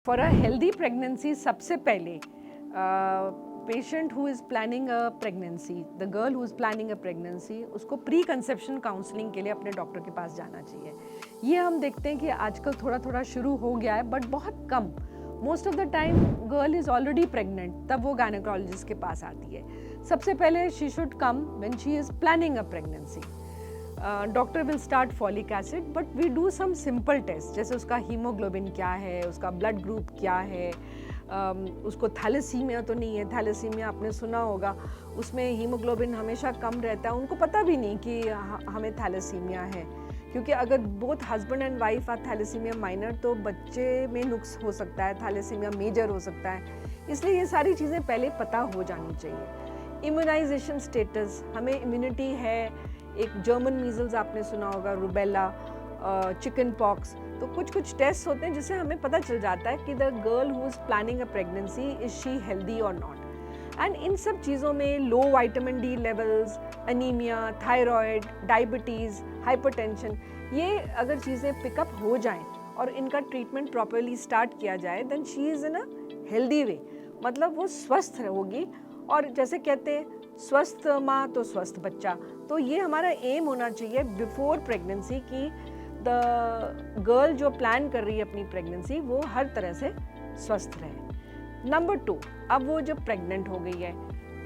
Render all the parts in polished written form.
For a healthy pregnancy सबसे पहले patient who is planning a pregnancy, the girl who is planning a pregnancy, उसको pre conception counselling के लिए अपने doctor के पास जाना चाहिए। ये हम देखते हैं कि आजकल थोड़ा थोड़ा शुरू हो गया है, बट बहुत कम। Most of the time girl is already pregnant, तब वो गायनेकोलॉजिस्ट के पास आती है। सबसे पहले she should come when she is planning a pregnancy. Doctor will start folic acid, but we do some simple test, जैसे उसका हीमोग्लोबिन क्या है, उसका ब्लड ग्रुप क्या है, उसको थैलेसीमिया तो नहीं है। थैलेसीमिया आपने सुना होगा, उसमें हीमोग्लोबिन हमेशा कम रहता है। उनको पता भी नहीं कि हमें थैलेसीमिया है, क्योंकि अगर both husband and wife are thalassaemia minor तो बच्चे में नुक्स हो सकता है, थैलेसीमिया मेजर हो सकता है। इसलिए ये सारी चीज़ें पहले पता हो जानी चाहिए। इम्यूनाइजेशन स्टेटस, हमें इम्यूनिटी है। एक जर्मन मीजल्स आपने सुना होगा, रूबेला, चिकन पॉक्स, तो कुछ टेस्ट होते हैं जिससे हमें पता चल जाता है कि the girl who is planning a pregnancy is she healthy और नॉट। एंड इन सब चीज़ों में low vitamin D levels, anaemia, thyroid, diabetes, hypertension, ये अगर चीज़ें पिकअप हो जाएं और इनका ट्रीटमेंट प्रॉपरली स्टार्ट किया जाए, then she is in a healthy way, मतलब वो स्वस्थ होगी। और जैसे कहते हैं स्वस्थ माँ तो स्वस्थ बच्चा, तो ये हमारा एम होना चाहिए बिफोर प्रेगनेंसी कि द गर्ल जो प्लान कर रही है अपनी प्रेगनेंसी, वो हर तरह से स्वस्थ रहे। नंबर 2, अब वो जब प्रेग्नेंट हो गई है,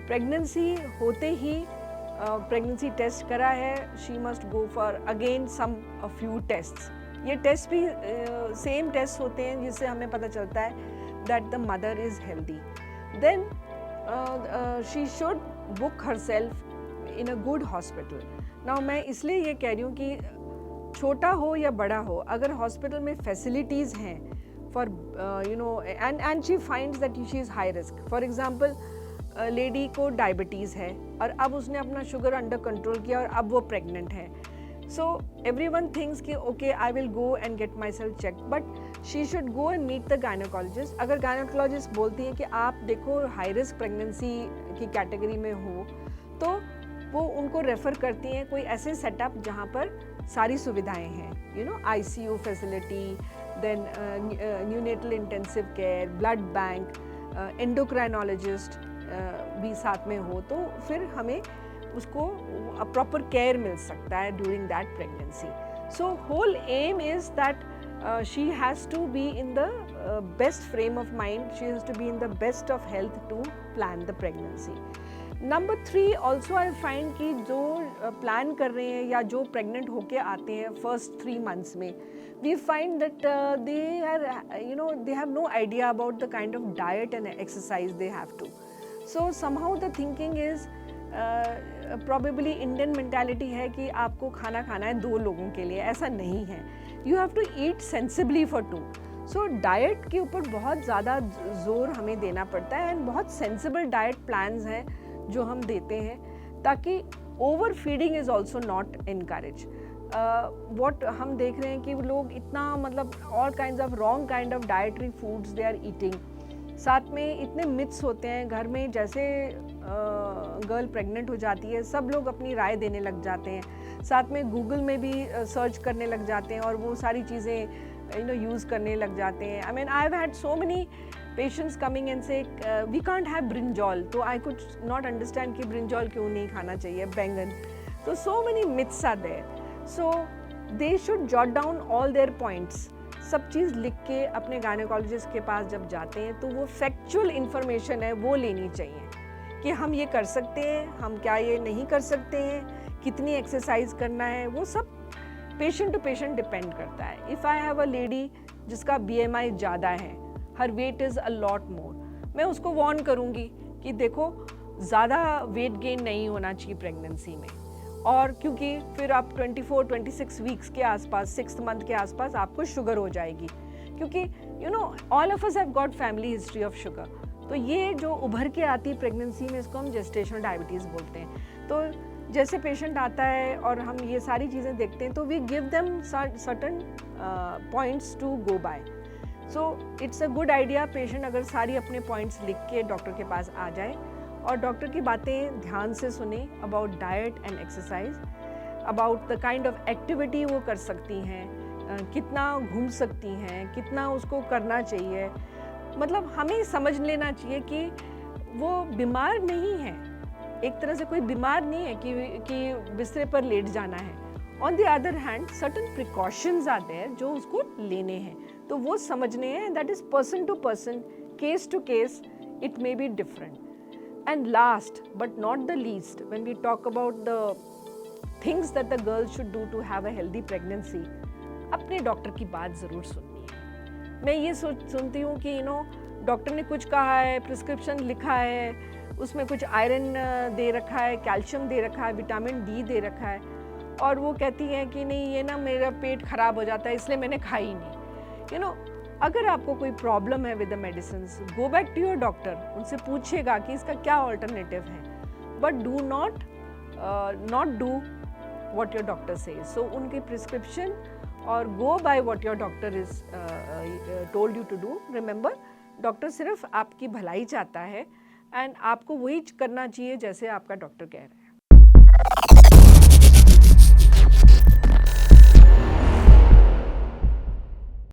प्रेगनेंसी होते ही प्रेगनेंसी टेस्ट करा है, she must go for again some a few tests. ये टेस्ट भी सेम टेस्ट होते हैं जिससे हमें पता चलता है that the mother is healthy. Then she should book herself in a good hospital. Now मैं इसलिए ये कह रही हूँ कि छोटा हो या बड़ा हो, अगर हॉस्पिटल में फैसिलिटीज़ हैं for and she finds that she is high risk. For example, lady को डायबिटीज़ है और अब उसने अपना शुगर अंडर कंट्रोल किया और अब वो प्रेग्नेंट है। सो एवरीवन थिंक्स कि okay I will go and get my self check, but she should go and meet the gynaecologist. अगर गायनेकोलॉजिस्ट बोलती हैं कि आप देखो हाई रिस्क प्रेगनेंसी की कैटेगरी में हो, तो वो उनको रेफ़र करती हैं कोई ऐसे सेटअप जहाँ पर सारी सुविधाएं हैं, ICU facility, then neonatal intensive care, blood bank, endocrinologist भी साथ में हो, तो फिर हमें उसको प्रॉपर केयर मिल सकता है during that pregnancy. So whole aim is that she has to be in the best frame of mind, she has to be in the best of health to plan the pregnancy. Number 3, also I find कि जो plan कर रहे हैं या जो pregnant होके आते हैं फर्स्ट 3 months में, we find that they have no idea about the kind of diet and exercise they have to. So somehow the thinking is probably Indian mentality है कि आपको खाना खाना है 2 लोगों के लिए, ऐसा नहीं है। You have to eat sensibly for 2. So diet के ऊपर बहुत ज़्यादा जोर हमें देना पड़ता है, एंड बहुत सेंसिबल डाइट प्लान्स हैं जो हम देते हैं, ताकि over feeding is also not encourage. What हम देख रहे हैं कि लोग इतना, मतलब all kind of wrong kind of dietary foods they are eating. साथ में इतने मिथ्स होते हैं घर में, जैसे गर्ल प्रेग्नेंट हो जाती है सब लोग अपनी राय देने लग जाते हैं, साथ में गूगल में भी सर्च करने लग जाते हैं और वो सारी चीज़ें यूज़ करने लग जाते हैं। I mean I have had so many patients coming and say we can't have brinjal, तो आई कुड नॉट अंडरस्टैंड कि ब्रिंजॉल क्यों नहीं खाना चाहिए, बैंगन। तो so many myths are there, so they should jot down all their points. सब चीज़ लिख के अपने गायनेकोलॉजिस्ट के पास जब जाते हैं तो वो फैक्चुअल इन्फॉर्मेशन है वो लेनी चाहिए कि हम ये कर सकते हैं, हम क्या ये नहीं कर सकते हैं, कितनी एक्सरसाइज करना है, वो सब पेशेंट टू पेशेंट डिपेंड करता है। If I have a lady जिसका BMI ज़्यादा है, her weight is a lot more, मैं उसको वार्न करूँगी कि देखो ज़्यादा वेट गेन नहीं होना चाहिए प्रेगनेंसी में, और क्योंकि फिर आप 24-26 वीक्स के आसपास, 6th मंथ के आसपास आपको शुगर हो जाएगी, क्योंकि all of us have got family history of sugar. तो ये जो उभर के आती है प्रेगनेंसी में, इसको हम जेस्टेशनल डायबिटीज़ बोलते हैं। तो जैसे पेशेंट आता है और हम ये सारी चीज़ें देखते हैं, तो we give them certain points to go by. So it's a good idea, patient अगर सारी अपने पॉइंट्स लिख के डॉक्टर के पास आ जाए और डॉक्टर की बातें ध्यान से सुने about diet and exercise, about the kind of activity वो कर सकती हैं, कितना घूम सकती हैं, कितना उसको करना चाहिए। मतलब हमें समझ लेना चाहिए कि वो बीमार नहीं है, एक तरह से कोई बीमार नहीं है कि बिस्तरे पर लेट जाना है। On the other hand certain precautions are there जो उसको लेने हैं, तो वो समझने हैं। That is person to person, case to case, it may be different. And last but not the least, when we talk about the things that the girl should do to have a healthy pregnancy, अपने doctor की बात ज़रूर सुननी है। मैं ये सुनती हूँ कि डॉक्टर ने कुछ कहा है, प्रिस्क्रिप्शन लिखा है, उसमें कुछ आयरन दे रखा है, कैल्शियम दे रखा है, विटामिन डी दे रखा है, और वो कहती हैं कि नहीं ये ना मेरा पेट ख़राब हो जाता है इसलिए मैंने खाई नहीं। अगर आपको कोई प्रॉब्लम है with the medicine, go back to your doctor, उनसे पूछिएगा कि इसका क्या ऑल्टरनेटिव है, but do not do what your doctor से। सो उनकी प्रिस्क्रिप्शन और go by what your doctor is told you to do. Remember, doctor सिर्फ आपकी भलाई चाहता है एंड आपको वही करना चाहिए जैसे आपका डॉक्टर कह रहा है।